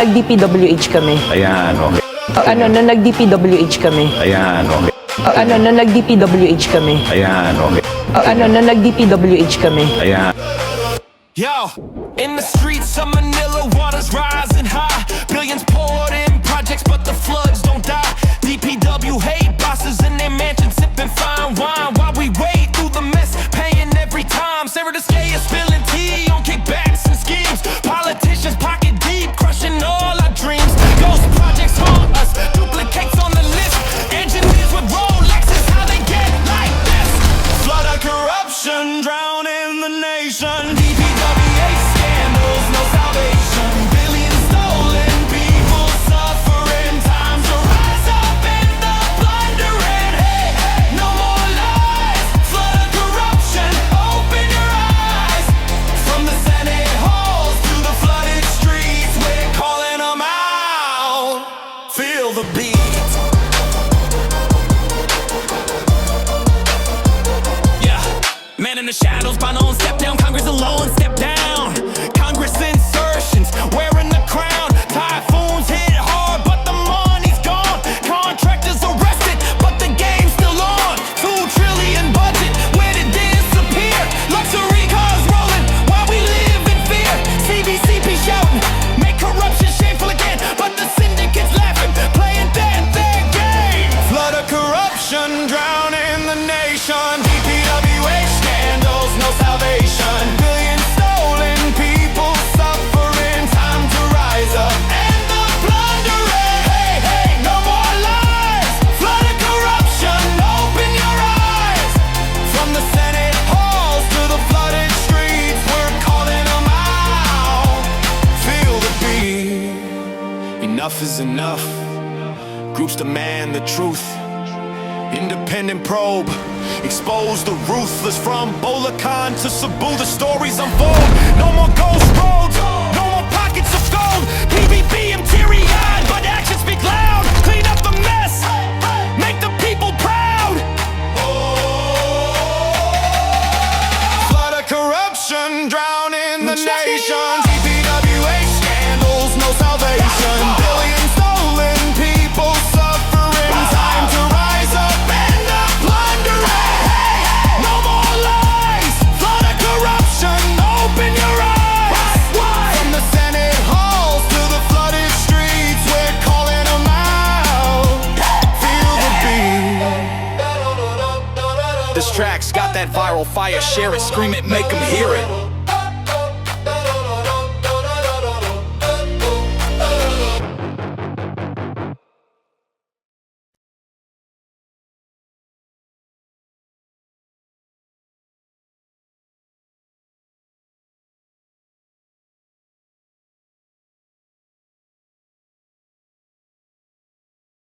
Nag-DPWH kami. Ayan, okay. Nag-DPWH kami. Ayan, okay. Nag-DPWH kami. Ayan, okay. Nag-DPWH kami. Ayan. Yo, in the streets of Manila, water's rising high. Billions poured in projects, but the floods don't die. DPW hate bosses in their mansions, sipping fine wine while we wade through the mess, paying every time. Sarah the scale, spilling tea on kickbacks and schemes. Politicians pocket deep, crushing all our dreams. Ghost projects haunt us, duplicates on the list. Engineers with Rolexes, how they get like this? Flood of corruption, drowning the nation. DPWH scandals, no salvation. Billions stolen, people suffering. Time to rise up in the plundering. Hey, hey, no more lies. Flood of corruption, open your eyes. From the Senate halls to the flooded streets, we're calling them out. Feel the beat. Yeah, man in the shadows, bound on step down. Congress alone, step down. Congress insertions, wearing the crown. Typhoons hit hard, but the money's gone. Contractors arrested, but the game's still on. 2 trillion budget, where did it disappear? Luxury cars rolling while we live in fear. CBCP shouting, make corruption shameful again, but the syndicates laughing, playing their game. Flood of corruption, drowning the nation. DPWH scandals, no salvation. Billions stolen, people suffering. Time to rise up and the plundering. Hey, hey, no more lies. Flood of corruption, open your eyes. From the Senate halls to the flooded streets, we're calling them out. Feel the beat. Enough is enough. Groups demand the truth. Independent probe, expose the ruthless. From Bulacan to Cebu, the stories unfold. No more ghost roads, no more pockets of gold. PBB, I'm teary-eyed, but actions speak loud. Clean up the mess, make the people proud. Flood of corruption, drowning the nation. DPWH scandals, no salvation. Billions stolen, people suffering. Time to rise up and the plundering. No more lies. Flood of corruption, open your eyes. From the Senate halls to the flooded streets, we're calling them out. Feel the beat. This track's got that viral fire. Share it, scream it, make them hear it.